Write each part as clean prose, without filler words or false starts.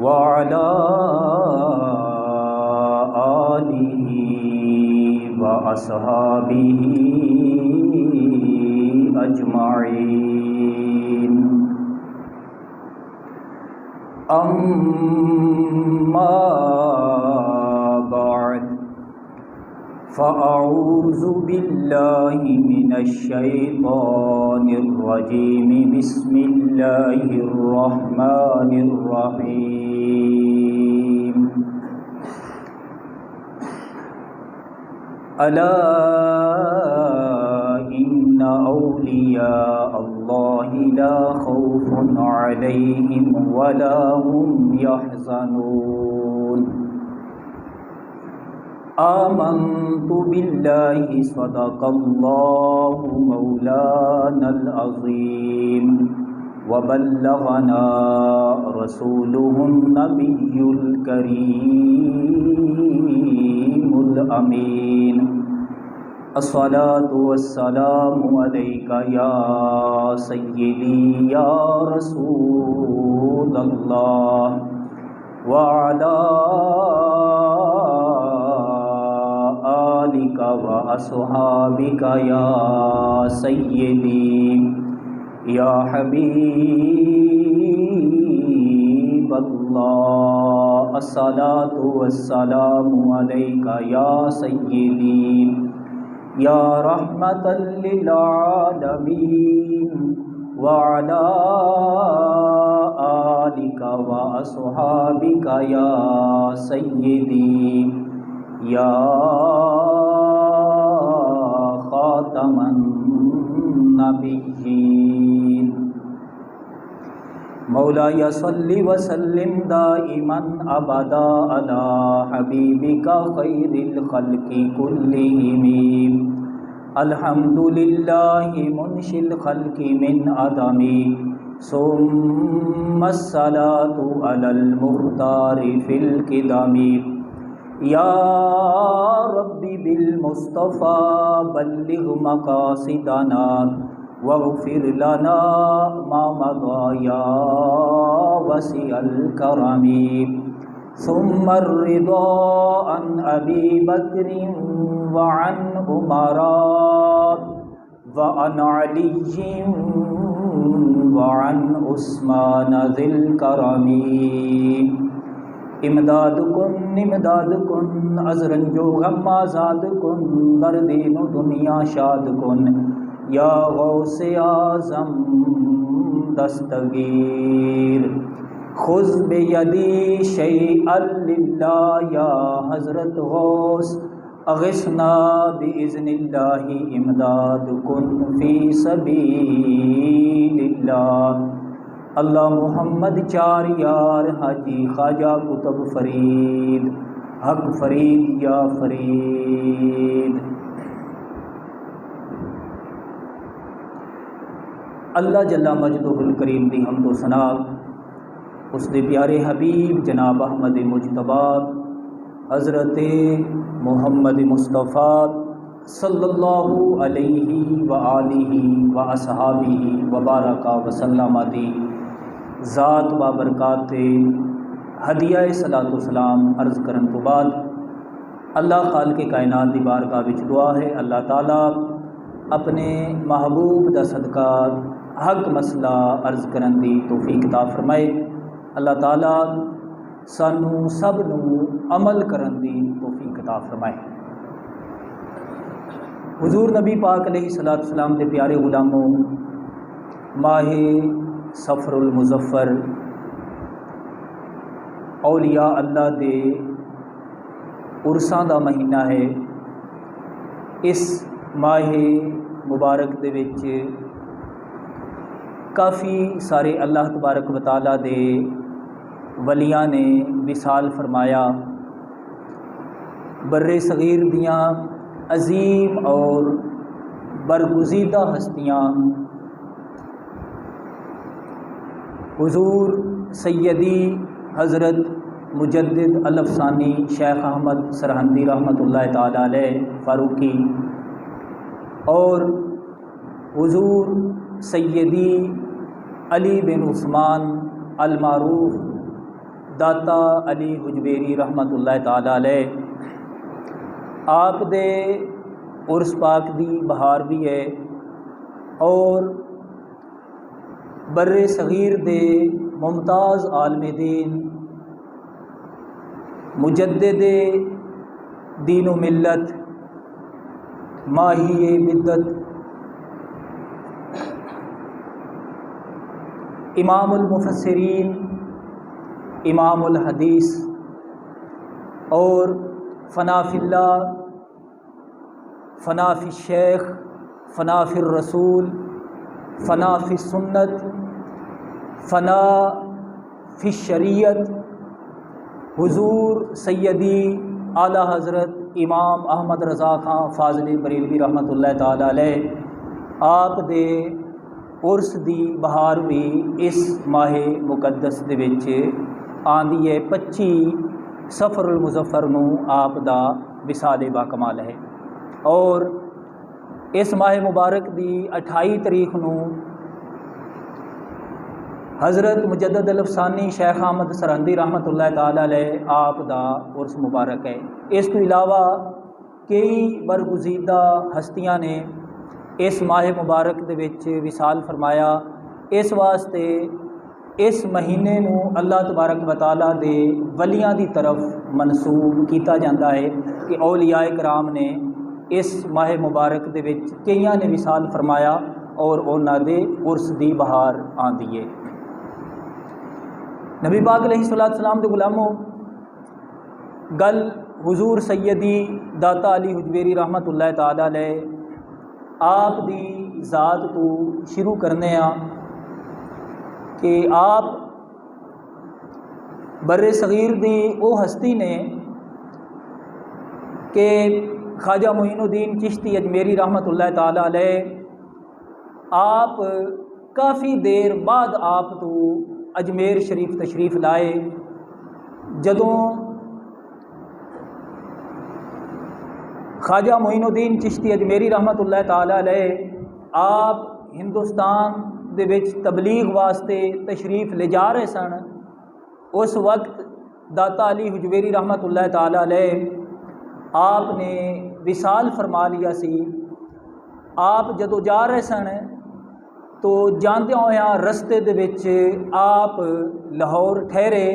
وعلى آله وأصحابه أجمعين أما بعد فأعوذ بالله من الشيطان الرجيم بسم الله الرحمن الرحيم ألا إن أولياء الله لا خوف عليهم ولا هم يحزنون آمنت بالله صدق الله مولانا العظيم وبلغنا رسوله النبي الكريم الأمين الصلاة والسلام عليك يا سيدي يا رسول الله وعلى آلك وأصحابك يا سيدي يا حبيب الله الصلاة والسلام عليك يا سيدي يا رحمة للعالمين وعلى آلك وأصحابك يا سيدي یا خاتم النبیین مولاي صل وسلم دائما ابدا على حبيبك خير الخلق كلهم الحمد لله منشئ الخلق من عدم ثم الصلاة على المختار في القدم یا رب بالمصطفى بلغ مقاصدنا واغفر لنا ما مضى یا وسع الكرم ثم الرضا عن ابی بکر وعن عمر وعن علی وعن عثمان ذی الکرم امداد کن از رنج و غم آزاد کن در دین و دنیا شاد کن یا غوث اعظم دستگیر خذ بیدی شیئا للہ یا حضرت غوث اغثنا باذن اللہ امداد کن فی سبیل اللہ اللہ محمد چار یار حاجی خواجہ قطب فرید حق فرید یا فرید اللہ جل مجدہ الکریم دی حمد و ثنا اس دے پیارے حبیب جناب احمد مجتبی حضرت محمد مصطفیٰ صلی اللہ علیہ وآلہ واصحابہ وبارک وسلم دی ذات بابرکات ہدیہ صلاۃ و سلام عرض کرن تو بعد اللہ خالق کائنات دی بارگاہ وچ دعا ہے اللہ تعالیٰ اپنے محبوب دا صدقہ حق مسئلہ عرض کرن دی توفیق عطا فرمائے اللہ تعالیٰ سانو سب نو عمل کرن دی توفیق عطا فرمائے حضور نبی پاک علیہ الصلوۃ والسلام دے پیارے غلاموں ماہ سفر المظفر اولیاء اللہ دے عرساں دا مہینہ ہے۔ اس ماہ مبارک دے وچ کافی سارے اللہ تبارک و تعالیٰ دے ولیاں نے وصال فرمایا۔ بر صغیر دیاں عظیم اور برگزیدہ ہستیاں حضور سیدی حضرت مجدد الافسانی شیخ احمد سرہندی رحمۃ اللہ تعالیٰ علیہ فاروقی اور حضور سیدی علی بن عثمان المعروف داتا علی حجویری رحمت اللہ تعالی علیہ آپ دے عرس پاک دی بہار بھی ہے اور بر صغیر دے ممتاز عالم دین مجدد دین و ملت ماہی بدت امام المفسرین امام الحدیث اور فنا فی اللہ فنا فی الشیخ فنا فی الرسول فنا فی السنت فنا فی الشریعت حضور سیدی اعلیٰ حضرت امام احمد رضا خان فاضل بریلوی رحمت اللہ تعالی علیہ آپ دے عرس دی بہار بھی اس ماہ مقدس دے وچ آندی ہے 25 سفر المظفر نو آپ دا وصال با کمال ہے اور اس ماہ مبارک دی 28 تاریخ نو حضرت مجدد الافسانی شیخ احمد سرہندی رحمت اللہ تعالی علیہ آپ دا عرس مبارک ہے۔ اس تو علاوہ کئی برگزیدہ ہستیاں نے اس ماہ مبارک دے وچ وصال فرمایا، اس واسطے اس مہینے نو اللہ تبارک و تعالی دے ولیاں دی طرف منسوب کیتا جاتا ہے کہ اولیاء کرام نے اس ماہ مبارک دے وچ کئیاں نے وصال فرمایا اور انہاں دے عرس دی بہار آندی ہے۔ نبی پاک علیہ الصلوۃ والسلام دے غلاموں گل حضور سیدی داتا علی حجویری رحمت اللہ تعالی علیہ آپ دی ذات تو شروع کرنے ہاں کہ آپ بر صغیر دی وہ ہستی نے کہ خواجہ معین الدین چشتی اجمیری رحمت اللہ تعالی علیہ آپ کافی دیر بعد آپ تو اجمیر شریف تشریف لائے، جدوں خواجہ معین الدین چشتی اجمیری رحمت اللہ تعالی علیہ آپ ہندوستان دے وچ تبلیغ واسطے تشریف لے جا رہے سن، اس وقت داتا علی حجویری رحمت اللہ تعالی علیہ آپ نے وصال فرما لیا سی۔ آپ جدوں جا رہے سن تو جاندے ہویاں رستے دے وچ آپ لاہور ٹھہرے،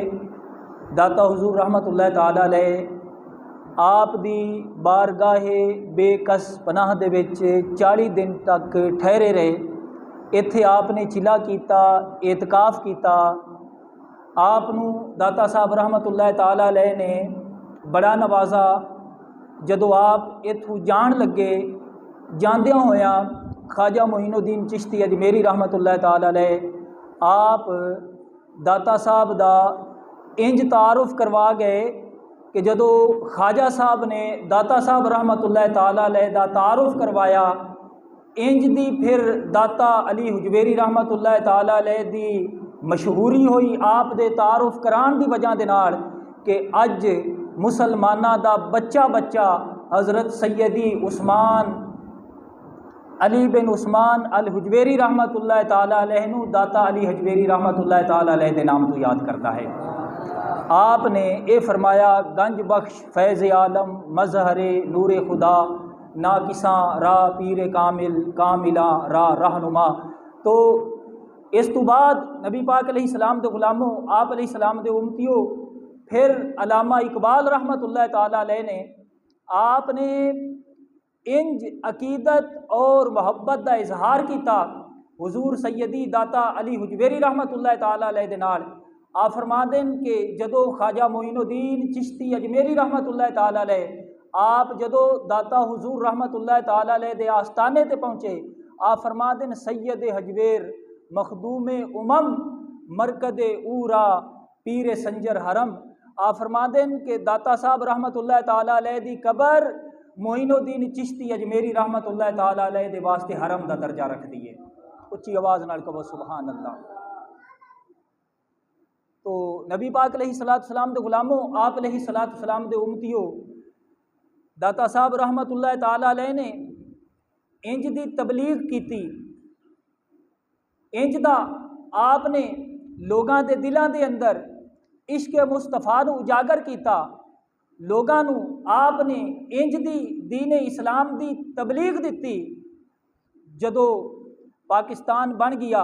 داتا حضور رحمت اللہ تعالی علیہ آپ دی بارگاہ بے کس پناہ دے وچ 40 دن تک ٹھہرے رہے، ایتھے آپ نے چلا کیتا، اعتکاف کیتا۔ آپ نو داتا صاحب رحمت اللہ تعالی علیہ نے بڑا نوازا، جدو آپ ایتھوں جان لگے جاندیاں ہویاں خواجہ معین الدین چشتی اجمیری رحمت اللہ تعالی علیہ آپ داتا صاحب دا انج تعارف کروا گئے کہ جدو خواجہ صاحب نے داتا صاحب رحمت اللہ تعالی علیہ دا تعارف کروایا، انج دی پھر داتا علی حجویری رحمت اللہ تعالی علیہ دی مشہوری ہوئی آپ دے تعارف کران دی وجہ دے نال کہ اج مسلمانہ دا بچہ بچہ حضرت سیدی عثمان علی بن عثمان الحجویری رحمت اللہ تعالی علیہ نو داتا علی حجویری رحمت اللہ تعالی علیہ دے نام تو یاد کرتا ہے۔ آپ نے اے فرمایا گنج بخش فیض عالم مظہر نور خدا ناکساں راہ پیر کامل کاملاں راہ رہنما۔ تو اس تو بعد نبی پاک علیہ السلام دے غلاموں آپ علیہ السلام دے امتیوں پھر علامہ اقبال رحمت اللہ تعالی علیہ نے آپ نے انج عقیدت اور محبت دا اظہار کیتا حضور سیدی داتا علی حجویری رحمت اللہ تعالی علیہ دے نال۔ آپ فرما دیں کہ جدو خواجہ معین الدین چشتی اجمیری رحمت اللہ تعالی علیہ آپ جدو داتا حضور رحمت اللہ تعالی علیہ دے آستانے تے پہنچے، آپ فرما دیں سید حجویر مخدوم مرکد اورا پیر سنجر حرم۔ آپ فرما دیں کہ داتا صاحب رحمت اللہ تعالی علیہ دی قبر معین الدین چشتی اجمیری رحمت اللہ تعالی علیہ دے واسطے حرم دا درجہ رکھ دیے۔ اچھی آواز نال کہو سبحان اللہ۔ تو نبی پاک علیہ السلام دے غلاموں آپ علیہ السلام دے امتیوں داتا صاحب رحمت اللہ تعالی علیہ نے انج دی تبلیغ کیتی، انج دا آپ نے لوگاں دے دلاں دے اندر عشق مصطفیٰ نو اجاگر کیتا، لوگاں نو آپ نے انج دی دین اسلام دی تبلیغ دیتی۔ جدو پاکستان بن گیا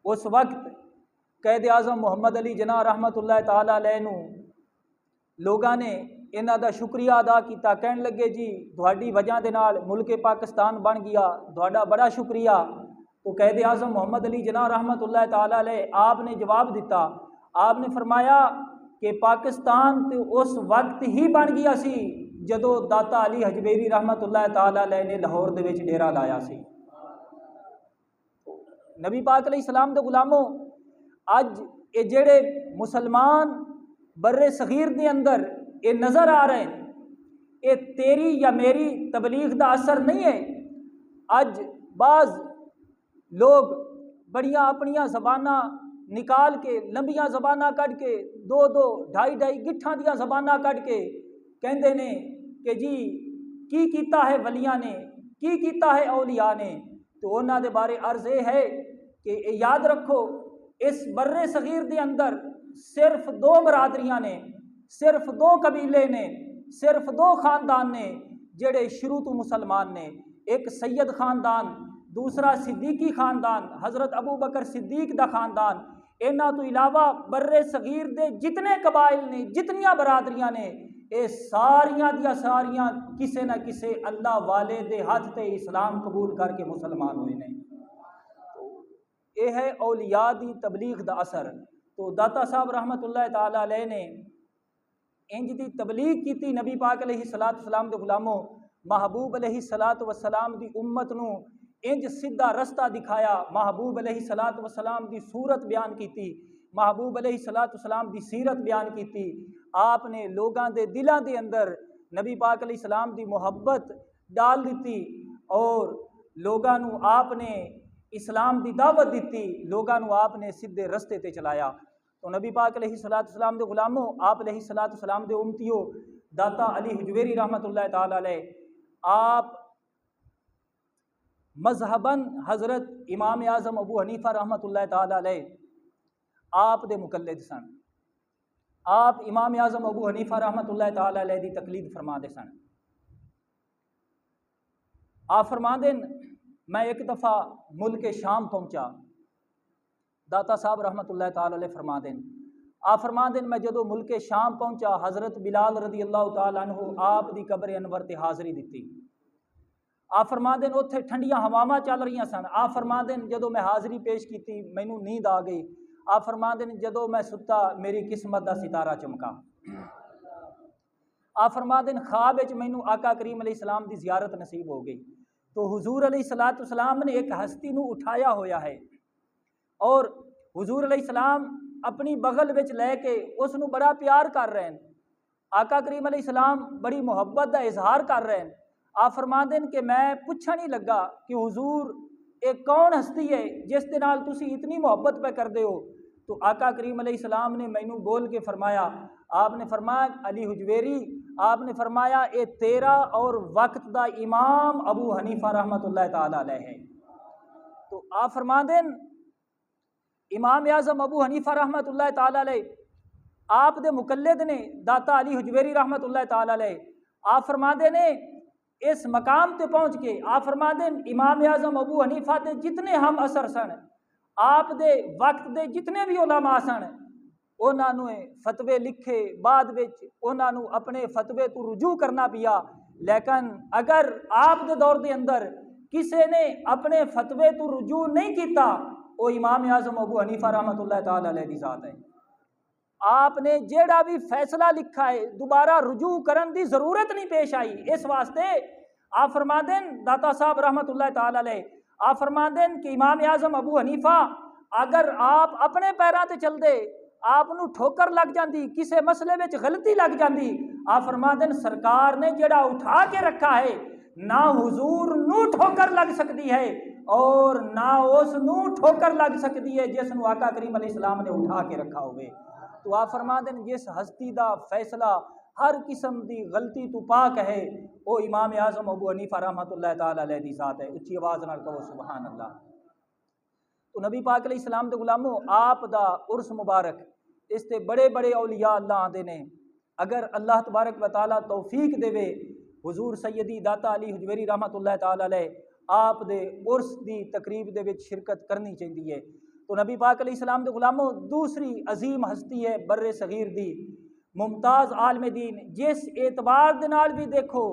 اس وقت قائد اعظم محمد علی جناح رحمت اللہ تعالی علیہ نو لوگاں نے انہاں دا شکریہ ادا کیتا، کہن لگے جی تہاڈی وجہ دے نال ملک پاکستان بن گیا، تہاڈا بڑا شکریہ۔ تو قائد اعظم محمد علی جناح رحمت اللہ تعالی علیہ آپ نے جواب دیتا، آپ نے فرمایا کہ پاکستان تے اس وقت ہی بن گیا سی جدو داتا علی حجویری رحمت اللہ تعالی علیہ نے لاہور دے وچ ڈیرا لایا سی۔ نبی پاک علیہ السلام دے غلاموں، اج یہ جڑے مسلمان بر صغیر دے اندر یہ نظر آ رہے ہیں، یہ تیری یا میری تبلیغ دا اثر نہیں ہے۔ اج بعض لوگ بڑیاں اپنیاں زباناں نکال کے، لمبیاں زباناں کٹ کے، دو دو ڈھائی ڈھائی گٹھاں دیاں زباناں کٹ کے کہندے نے کہ جی کی کیتا ہے ولیاں نے، کی کیتا ہے اولیاء نے۔ تو انہاں دے بارے عرض یہ ہے کہ یاد رکھو اس بر صغیر دے اندر صرف دو برادریاں نے، صرف دو قبیلے نے، صرف دو خاندان نے جڑے شروع تو مسلمان نے، ایک سید خاندان، دوسرا صدیقی خاندان، حضرت ابو بکر صدیق دا خاندان۔ انہاں تو علاوہ بر صغیر دے جتنے قبائل نے، جتنیاں برادریاں نے، اے ساریاں دیا ساریاں کسے نہ کسے اللہ والے دے ہاتھ تے اسلام قبول کر کے مسلمان ہوئے نے۔ یہ ہے اولیاء دی تبلیغ دا اثر۔ تو داتا صاحب رحمت اللہ تعالی علیہ نے انج دی تبلیغ کیتی نبی پاک علیہ الصلوۃ والسلام دے غلاموں، محبوب علیہ الصلوۃ والسلام دی امت نو انج سیدھا رستہ دکھایا، محبوب علیہ الصلوۃ والسلام دی صورت بیان کیتی، محبوب علیہ الصلوۃ والسلام دی سیرت بیان کیتی۔ آپ نے لوگاں دے دلاں دے اندر نبی پاک علیہ السلام دی محبت ڈال دیتی اور لوگاں نو آپ نے اسلام دی دعوت دیتی، لوگاں نو آپ نے سیدھے رستے تے چلایا۔ تو نبی پاک علیہ الصلوۃ والسلام دے غلاموں، آپ علیہ الصلوۃ والسلام دے امتیوں، داتا علی حجویری رحمت اللہ تعالی علیہ، آپ مذہباً حضرت امام اعظم ابو حنیفہ رحمت اللہ تعالی علیہ آپ دے مقلد سن۔ آپ امام اعظم ابو حنیفہ رحمت اللہ تعالی علیہ دی تقلید فرما دے سن۔ آپ فرما دیں میں ایک دفعہ ملک شام پہنچا، داتا صاحب رحمت اللہ تعالی علیہ فرما دیں، آپ فرما دیں میں جدو ملک شام پہنچا حضرت بلال رضی اللہ تعالیٰ عنہ آپ دی قبر انور تے حاضری دیتی۔ آپ فرما دیں اتھے ٹھنڈیاں ہواواں چل رہی سن۔ آپ فرما دیں جدو میں حاضری پیش کیتی مینوں نیند آ گئی۔ آپ فرما دیں جدو میں ستا میری قسمت دا ستارہ چمکا۔ آپ فرما دیں خواب وچ مینوں آقا کریم علیہ السلام دی زیارت نصیب ہو گئی۔ تو حضور علیہ الصلوۃ والسلام نے ایک ہستی نو اٹھایا ہویا ہے اور حضور علیہ السلام اپنی بغل وچ لے کے اس نو بڑا پیار کر رہے ہیں۔ آقا کریم علیہ السلام بڑی محبت دا اظہار کر رہے ہیں۔ آپ فرما دیں کہ میں پوچھا نہیں لگا کہ حضور ایک کون ہستی ہے جس دے نال تسی اتنی محبت پہ کر دے ہو۔ تو آقا کریم علیہ السلام نے مینوں بول کے فرمایا، آپ نے فرمایا علی حجویری، آپ نے فرمایا اے تیرا اور وقت دا امام ابو حنیفہ رحمت اللہ تعالی علیہ ہے۔ تو آپ فرما دیں امام اعظم ابو حنیفہ رحمت اللہ تعالی علیہ آپ دے مقلد نے داتا علی حجویری رحمت اللہ تعالی علیہ، آپ فرما دیں نے اس مقام تے پہنچ کے آپ فرما دیں امام اعظم ابو حنیفہ دے جتنے ہم اثر سن، آپ دے وقت دے جتنے بھی علماء سن، انہاں نے فتوے لکھے، بعد وچ انہاں نو اپنے فتوے تو رجوع کرنا پیا، لیکن اگر آپ دے دور دے اندر کسے نے اپنے فتوے تو رجوع نہیں کیتا وہ امام اعظم ابو حنیفہ رحمت اللہ تعالی علیہ دی ذات ہے۔ آپ نے جیڑا بھی فیصلہ لکھا ہے دوبارہ رجوع کرن دی ضرورت نہیں پیش آئی۔ اس واسطے آپ فرما دیں داتا صاحب رحمت اللہ تعالی علیہ، آپ فرما دیں کہ امام اعظم ابو حنیفہ اگر آپ اپنے پیراں تے چل دے آپ نو ٹھوکر لگ جاندی، کسے مسئلے وچ غلطی لگ جاندی، آپ فرما دیں سرکار نے جیڑا اٹھا کے رکھا ہے نہ حضور نو ٹھوکر لگ سکتی ہے اور نہ اس نو ٹھوکر لگ سکتی ہے جس نو آقا کریم علیہ السلام نے اٹھا کے رکھا ہوئے۔ تو آپ فرما دیں جس ہستی دا فیصلہ ہر قسم دی غلطی تو پاک ہے وہ امام اعظم ابو حنیفہ رحمت اللہ تعالی علیہ دی ذات ہے۔ اچھی آواز نال کہو سبحان اللہ۔ تو نبی پاک علیہ السلام دے غلاموں آپ دا عرس مبارک اس تے بڑے بڑے اولیاء اللہ آندے نے. اگر اللہ تبارک و تعالیٰ توفیق دے حضور سیدی داتا علی حجویری رحمۃ اللہ تعالی علیہ آپ دے عرس دی تقریب دے وچ شرکت کرنی چاہیے ہے. تو نبی پاک علیہ السلام دے غلاموں دوسری عظیم ہستی ہے بر صغیر دی ممتاز عالم دین، جس اعتبار دے نال بھی دیکھو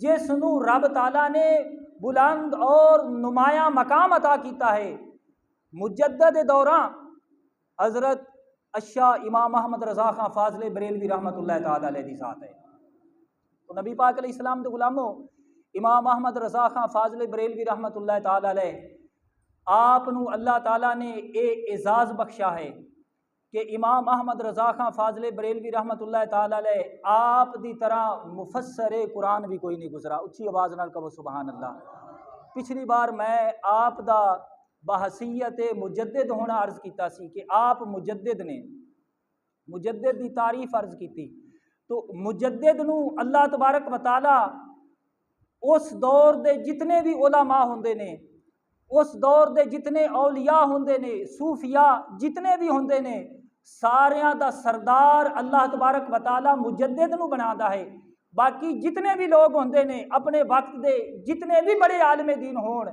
جس نو رب تعالیٰ نے بلند اور نمایاں مقام عطا کیتا ہے، مجدد دوراں حضرت اشاہ امام محمد رضا خان فاضل بریلوی رحمۃ اللہ تعالی علیہ دی ذات ہے. تو نبی پاک علیہ السلام دے غلاموں امام احمد رضا خان فاضل بریلوی رحمۃ اللہ تعالی علیہ آپ نو اللہ تعالیٰ نے اعزاز بخشا ہے کہ امام احمد رضا خان فاضل بریلوی رحمۃ اللہ تعالی علیہ آپ دی طرح مفسر قرآن بھی کوئی نہیں گزرا. اچھی آواز نال کہو سبحان اللہ. پچھلی بار میں آپ دا بحثیت مجدد ہونا عرض کیتا سی کہ آپ مجدد نے، مجدد دی تعریف عرض کیتی. تو مجدد نو اللہ تبارک و تعالی اس دور دے جتنے بھی علماء ہوندے نے، اس دور دے جتنے اولیاء ہوندے نے، صوفیاء جتنے بھی ہوندے نے، ساریاں دا سردار اللہ تبارک و تعالی مجدد نو بنادا ہے. باقی جتنے بھی لوگ ہوندے نے اپنے وقت دے جتنے بھی بڑے عالم دین ہون،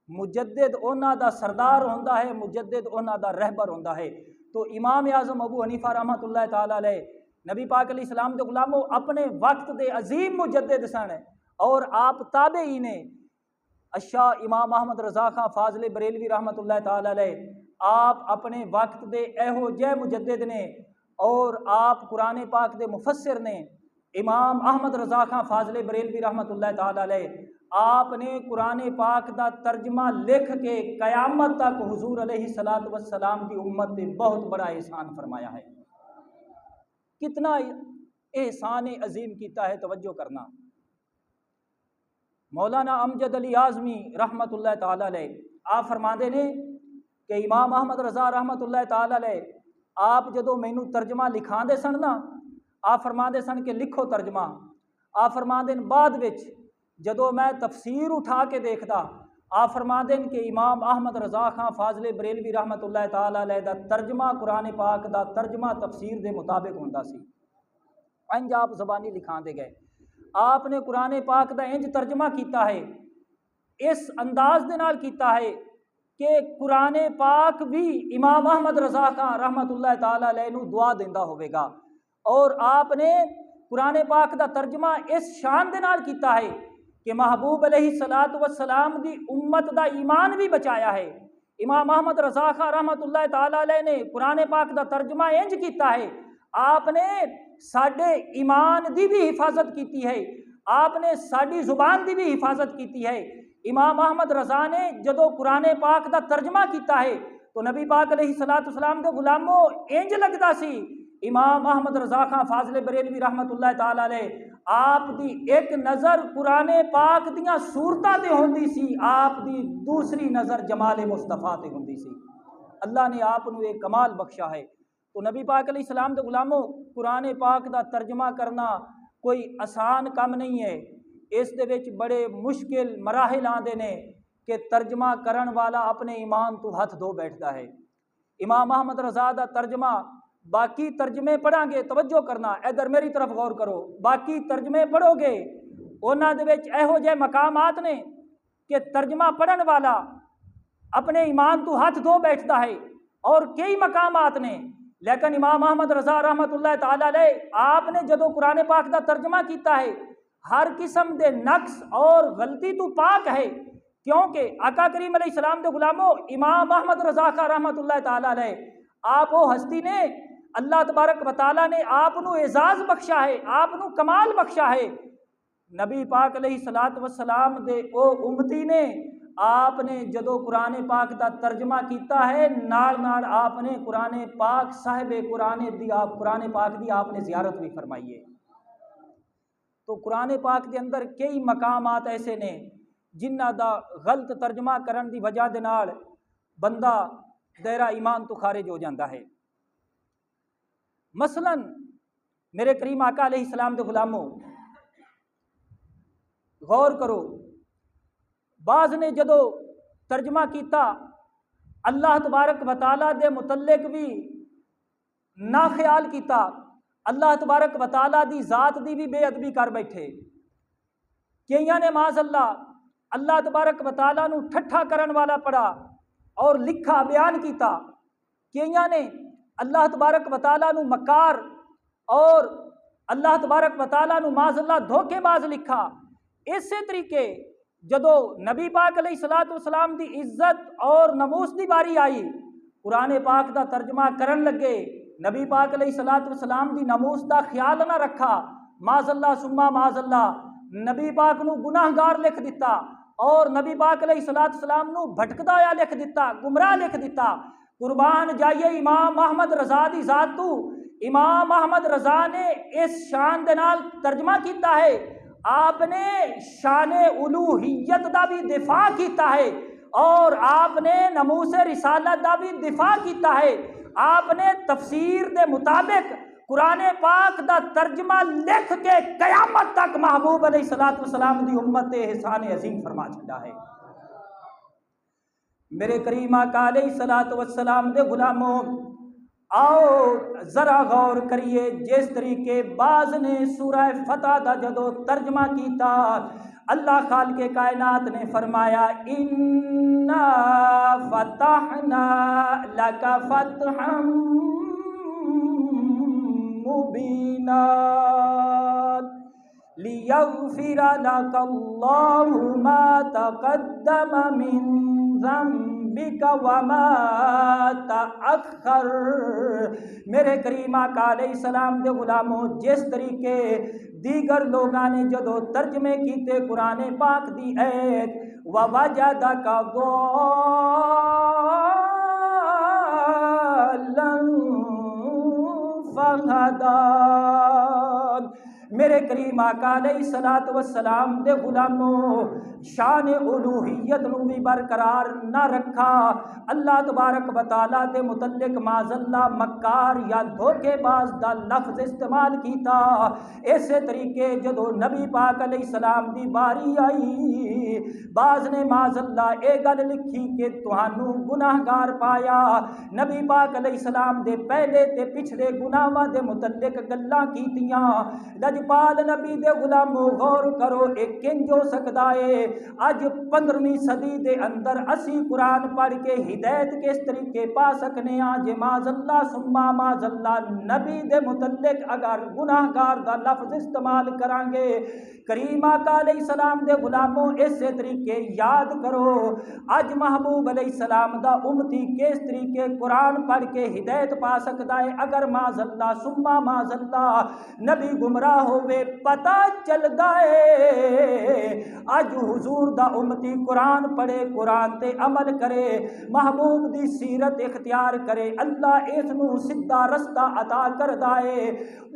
مجدد انہاں دا سردار ہوندا ہے، مجدد انہاں دا رہبر ہوندا ہے. تو امام اعظم ابو حنیفہ رحمۃ اللہ تعالی علیہ نبی پاک علیہ السلام دے غلاموں اپنے وقت دے عظیم مجدد سن، اور آپ تابعی نے. اشاہ امام احمد رضا خان فاضل بریلوی رحمۃ اللہ تعالی علیہ آپ اپنے وقت دے ایہو جے مجدد نے، اور آپ قرآن پاک دے مفسر نے. امام احمد رضا خان فاضل بریلوی رحمۃ اللہ تعالی علیہ آپ نے قرآن پاک دا ترجمہ لکھ کے قیامت تک حضور علیہ الصلوۃ والسلام کی امت پہ بہت بڑا احسان فرمایا ہے. کتنا احسان عظیم کیتا ہے، توجہ کرنا. مولانا امجد علی اعظمی رحمۃ اللہ تعالی علیہ آپ فرماندے نے کہ امام احمد رضا رحمۃ اللہ تعالی علیہ آپ جدو مینوں ترجمہ لکھاندے سن نا، آپ فرماندے سن کہ لکھو ترجمہ. آپ فرماندے بعد وچ جدو میں تفسیر اٹھا کے دیکھدا، آپ فرماندے کہ امام احمد رضا خان فاضل بریلوی رحمۃ اللہ تعالی علیہ دا ترجمہ قرآن پاک دا ترجمہ تفسیر دے مطابق ہوندا سی. انج آپ زبانی لکھاندے گئے. آپ نے قرآن پاک دا انج ترجمہ کیتا ہے، اس انداز دے نال کیتا ہے کہ قرآن پاک بھی امام احمد رضا خان رحمۃ اللہ تعالی علیہ نو دعا دیندا ہوئے گا. اور آپ نے قرآن پاک دا ترجمہ اس شان دے نال کیتا ہے کہ محبوب علیہ الصلوۃ والسلام دی امت دا ایمان بھی بچایا ہے. امام احمد رضا خان رحمۃ اللہ تعالی علیہ نے قرآن پاک دا ترجمہ انج کیتا ہے، آپ نے ساڈے ایمان دی بھی حفاظت کیتی ہے، آپ نے ساڈی زبان دی بھی حفاظت کیتی ہے. امام احمد رضا نے جدو قرآن پاک دا ترجمہ کیتا ہے تو نبی پاک علیہ الصلوۃ والسلام دے غلاموں انج لگدا سی امام احمد رضا خان فاضل بریلوی رحمۃ اللہ تعالی علیہ آپ دی ایک نظر قرآن پاک دیاں صورتاں تے ہوندی سی، آپ دی دوسری نظر جمال مصطفیٰ تے ہوندی سی. اللہ نے آپ نو ایک کمال بخشا ہے. تو نبی پاک علیہ السلام دے غلاموں قرآن پاک دا ترجمہ کرنا کوئی آسان کام نہیں ہے. اس دے وچ بڑے مشکل مراحل آندے نے کہ ترجمہ کرن والا اپنے ایمان تو ہاتھ دھو بیٹھتا ہے. امام احمد رضا دا ترجمہ باقی ترجمے پڑھاں گے، توجہ کرنا ادھر میری طرف غور کرو، باقی ترجمے پڑھو گے انہاں دے وچ ایہو جے مقامات نے کہ ترجمہ پڑھن والا اپنے ایمان تو ہاتھ دھو بیٹھتا ہے، اور کئی مقامات نے. لیکن امام احمد رضا رحمۃ اللہ تعالی علیہ آپ نے جدو قرآن پاک دا ترجمہ کیتا ہے ہر قسم دے نقص اور غلطی تو پاک ہے، کیونکہ آقا کریم علیہ السلام دے غلاموں امام احمد رضا خان رحمۃ اللہ تعالی علیہ آپ وہ ہستی نے اللہ تبارک و تعالی نے آپ نو اعزاز بخشا ہے، آپ نو کمال بخشا ہے. نبی پاک علیہ الصلوۃ والسلام دے او امتی نے آپ نے جدو قرآن پاک دا ترجمہ کیتا ہے نال نال آپ نے قرآن پاک صاحب قرآن پاک دی آپ نے زیارت بھی فرمائی ہے. تو قرآن پاک دے اندر کئی مقامات ایسے نے جنہ دا غلط ترجمہ کرن دی وجہ دے نال بندہ دائرہ ایمان تو خارج ہو جاتا ہے. مثلا میرے کریم آقا علیہ السلام دے غلاموں غور کرو، بعض نے جدو ترجمہ کیتا اللہ تبارک و تعالیٰ دے متعلق بھی نا خیال کیتا، اللہ تبارک و تعالیٰ دی ذات دی بھی بے ادبی کر بیٹھے۔ کئیاں نے معاذ اللہ تبارک و تعالیٰ نو ٹھٹھا کرن والا پڑھا اور لکھا بیان کیتا، کئیاں نے اللہ تبارک و تعالیٰ نو مکار اور اللہ تبارک و تعالیٰ نو معاذ اللہ دھوکے باز لکھا۔ اسی طریقے جدو نبی پاک علیہ الصلوۃ والسلام دی عزت اور نموس دی باری آئی، قرآن پاک دا ترجمہ کرن لگے، نبی پاک علیہ الصلوۃ والسلام دی نموس دا خیال نہ رکھا، معاذ اللہ ثم معاذ اللہ نبی پاک نو گناہگار لکھ دیتا اور نبی پاک علیہ الصلوۃ والسلام نو بھٹکدا ہوا لکھ دیتا، گمراہ لکھ دیتا۔ قربان جائیے امام احمد رضا دی ذات تو، امام احمد رضا نے اس شان دے نال ترجمہ کیتا ہے، آپ نے شان الوہیت دا بھی دفاع کیتا ہے اور آپ نے نموس رسالت دا بھی دفاع کیتا ہے، آپ نے تفسیر دے مطابق قرآن پاک دا ترجمہ لکھ کے قیامت تک محبوب علیہ الصلوۃ والسلام دی امت احسان عظیم فرما چھڈا ہے۔ میرے کریم آقا علیہ الصلوۃ والسلام دے غلاموں، آؤ ذرا غور کریے جس طریقے بعض نے سورہ فتح دا جدو ترجمہ کیتا، اللہ خالق کائنات نے فرمایا اِنَّا فَتَحْنَا لَكَ فَتْحًا مُبِينًا لِيَغْفِرَ لَكَ اللَّهُ مَا تَقَدَّمَ مِن ذنبک وما تأخر۔ میرے کریم آقا علیہ السلام دے غلاموں، جس طریقے دیگر لوگاں نے جدو ترجمے کیتے قرآن پاک دی ایت ووجدک ضالا فہدی، میرے کریم آقا علیہ الصلوۃ والسلام دے غلاموں شان الوہیت نو بھی برقرار نہ رکھا، اللہ تبارک و تعالیٰ دے متعلق معاذ اللہ مکار یا دھوکے باز دا لفظ استعمال کیتا۔ اسی طریقے جدو نبی پاک علیہ السلام دی باری آئی، بعض نے معاذ اللہ اے گل لکھی کہ تہانوں گناہگار پایا، نبی پاک علیہ السلام دے پہلے تے پچھلے گناہاں دے متعلق گلاں کیتیاں۔ لجپال نبی دے غلاموں غور کرو، ایک کنج ہو سکدا ہے اج 15ویں صدی دے اندر اسی قرآن پڑھ کے ہدایت کس طریقے پا سکنے ہاں جے معاذ اللہ ثم معاذ اللہ نبی دے متعلق اگر گناہگار دا لفظ استعمال کران گے۔ کریم آقا علیہ السلام دے غلاموں اسی طریقے یاد کرو اج محبوب علیہ السلام دا امتی کس طریقے قرآن پڑھ کے ہدایت پا سکدا ہے اگر معاذ اللہ ثم معاذ اللہ نبی گمراہ ہوئے۔ پتہ چلدا ہے اج حضور دا امتی قرآن پڑھے، قرآن تے عمل کرے، محبوب دی سیرت اختیار کرے، اللہ اس نو سیدھا رستہ عطا کردا ہے۔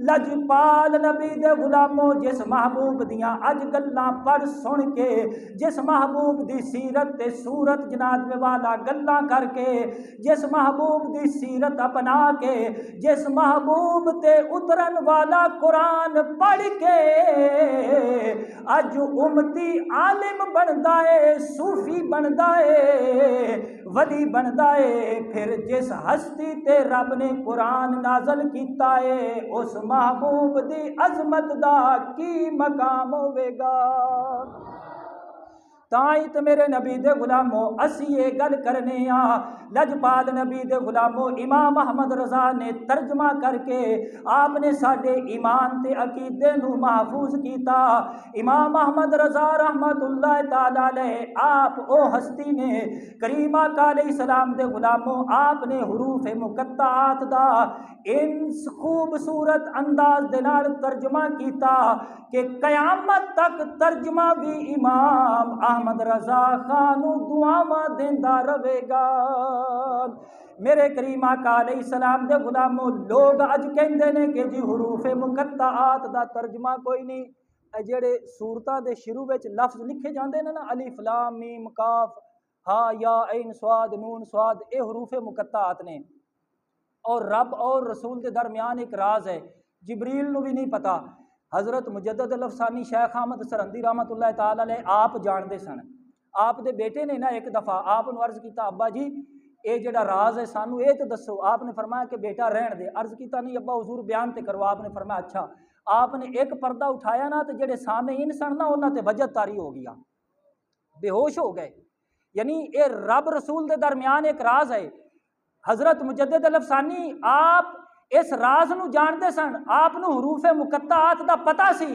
لجپال نبی دے غلاموں جس محبوب دیاں اج گلاں پڑھ سن کے، جس محبوب دی سیرت تے صورت جناب والا گلاں کر کے، جس محبوب دی سیرت اپنا کے، جس محبوب تے اترن والا قرآن پڑھ کے اج امتی عالم بندا ہے، صوفی بندا ہے، ولی بندا ہے، پھر جس ہستی تے رب نے قرآن نازل کیتا ہے اس محبوب دی عظمت دا کی مقام ہوے گا۔ تائیں تے میرے نبی دے غلاموں اسی یہ گل کرنے ہاں، لجپال نبی دے غلاموں امام احمد رضا نے ترجمہ کر کے آپ نے ساڈے ایمان تے عقیدے نو محفوظ کیتا۔ امام احمد رضا رحمت اللہ تعالی علیہ آپ او ہستی نے کریم آقا علیہ السلام دے غلاموں آپ نے حروف مقطعات دا ان خوبصورت انداز دے نال ترجمہ کیتا کہ قیامت تک ترجمہ بھی امام احمد رضا خان دعاواں دیندا رہے گا۔ میرے کریم آقا علیہ السلام دے غلاموں لوگ اج کہندے نے کہ جی حروف مقطعات دا ترجمہ کوئی نہیں، جڑے سورتاں دے شروع وچ لفظ لکھے جاندے نے نا الف لام میم کاف ہا یا عین صاد نون صاد، اے حروف مقطعات نے اور رب اور رسول دے درمیان ایک راز ہے، جبریل نو بھی نہیں پتا۔ حضرت مجدد الافسانی شیخ احمد سرہندی رحمت اللہ تعالی علیہ آپ جاندے سن، آپ دے بیٹے نے نا ایک دفعہ آپ نو عرض کیتا ابا جی اے جڑا راز ہے سانو اے تو دسو۔ آپ نے فرمایا کہ بیٹا رہن دے۔ عرض کیتا نہیں ابا حضور بیان تے کروا۔ آپ نے فرمایا اچھا۔ آپ نے ایک پردہ اٹھایا نا تو جڑے سامعین سن نا انہاں تے وجد طاری ہو گیا، بے ہوش ہو گئے۔ یعنی اے رب رسول دے درمیان ایک راز ہے۔ حضرت مجدد الافسانی آپ اس راز نو جانتے سن، آپ نو حروف مقطعات دا پتہ سی۔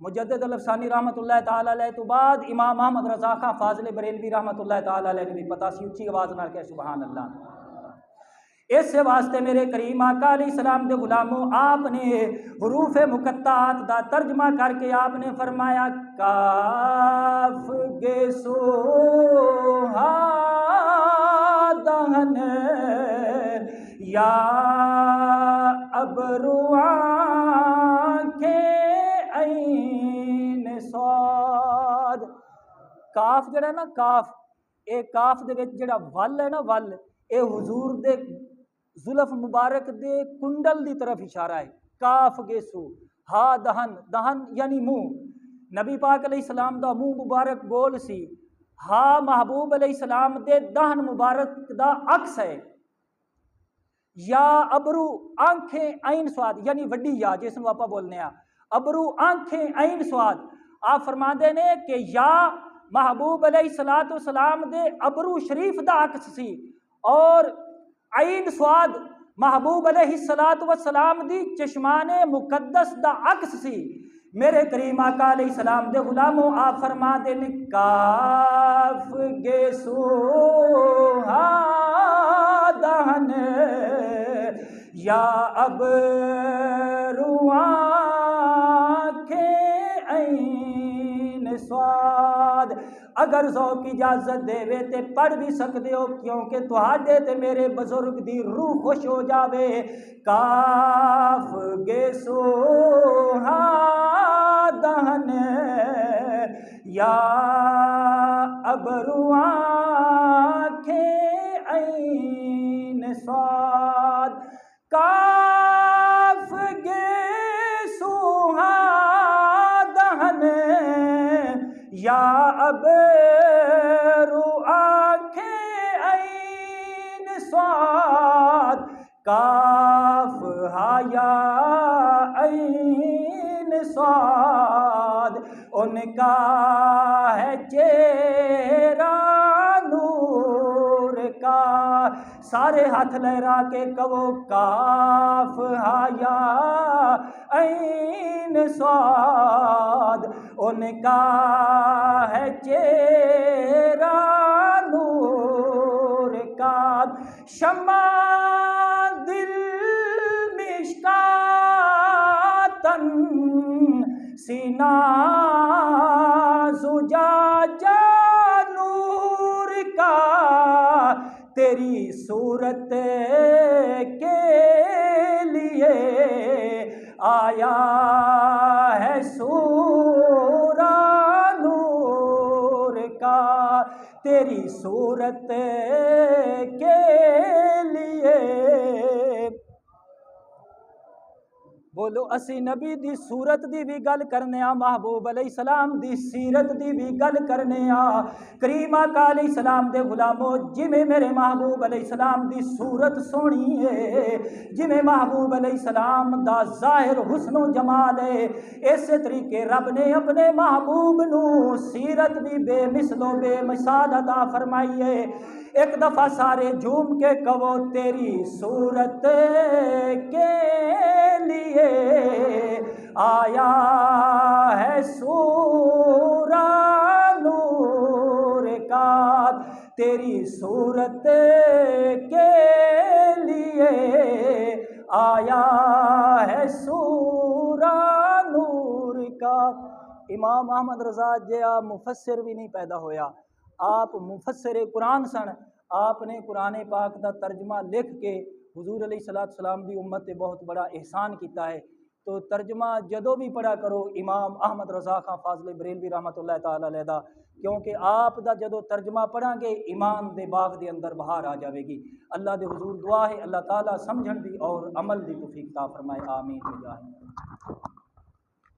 مجدد الافسانی رحمت اللہ تعالی علیہ تو بعد امام احمد رضا خان فاضل بریلوی رحمت اللہ تعالی علیہ نے بھی پتہ سی، اچھی آواز نال کہہ سبحان اللہ۔ اس سے واسطے میرے کریم آقا علیہ السلام دے غلاموں، آپ نے حروف مقطعات دا ترجمہ کر کے آپ نے فرمایا کاف گے سو ہا دہن یا ابرو آنکھیں عین صاد۔ کاف جڑا نا کاف، اے کاف دے وچ جڑا ول ہے نا ول، اے حضور دے زلف مبارک دے کنڈل دی طرف اشارہ ہے۔ کاف گیسو ہا دہن، دہن یعنی منہ، نبی پاک علیہ السلام دا منہ مبارک گول سی، ہا محبوب علیہ السلام دے دہن مبارک دا عکس ہے۔ یا ابرو آنکھیں عین سواد یعنی وڈی یا جس نو آپا بولنے آ، ابرو آنکھیں عین سواد۔ آپ فرما دے نے کہ یا محبوب علیہ السلام دے ابرو شریف دا عکس سی، اور عین سواد محبوب علیہ السلام دی چشمان مقدس دا عکس سی۔ میرے کریم آقا علیہ السلام دے غلاموں، آپ فرما دے نے کاف گے سو ہا دہن یا ابرو آنکھیں عین صاد۔ اگر ذوق اجازت دے وے تے پڑھ بھی سکتے ہو، کیونکہ تہاڈے تے میرے بزرگ دی روح خوش ہو جاوے۔ کاف گے سو ہا دہن یا ابرو آنکھیں عین صاد۔ کاف گے سو ہا دہن یا ابرو آنکھیں عین صاد۔ کاف ہا یا عین صاد، ان کا ہے چہرہ نور کا۔ سارے ہاتھ لہرا کے کہو کاف ہا یا عین صاد، ان کا ہے چہرہ نور کا۔ شمع دل مشکاتن سینہ زجاجہ نور کا۔ تیری صورت کے لیے آیا ہے سورہ نور کا۔ تیری صورت کے لیے بولو اسی نبی دی صورت دی بھی گل کرنے آ، محبوب علیہ السلام دی سیرت دی بھی گل کرنے آ۔ کریم آقا علیہ السلام دے غلاموں، جویں میرے محبوب علیہ السلام دی صورت سونی ہے، جویں محبوب علیہ السلام دا ظاہر حسن و جمال ہے، اسی طریقے رب نے اپنے محبوب نو سیرت بھی بے مثل و بے مثال عطا فرمائی ہے۔ ایک دفعہ سارے جھوم کے کہو تیری صورت کے لیے آیا ہے سورہ نور کا۔ تیری صورت کے لیے آیا ہے سورہ نور کا۔ امام احمد رضا جیا مفسر بھی نہیں پیدا ہویا، آپ مفسر قرآن سن۔ آپ نے قرآن پاک دا ترجمہ لکھ کے حضور علیہ السلام دی امت تے بہت بڑا احسان کیتا ہے۔ تو ترجمہ جدو بھی پڑھا کرو امام احمد رضا خان فاضل بریلوی رحمت اللہ تعالی علیہ دا، کیونکہ آپ دا جدو ترجمہ پڑھا گے ایمان دے باغ دے اندر بہار آ جاوے گی۔ اللہ دے حضور دعا ہے اللہ تعالی سمجھن دی اور عمل دی توفیق عطا فرمائے، آمین۔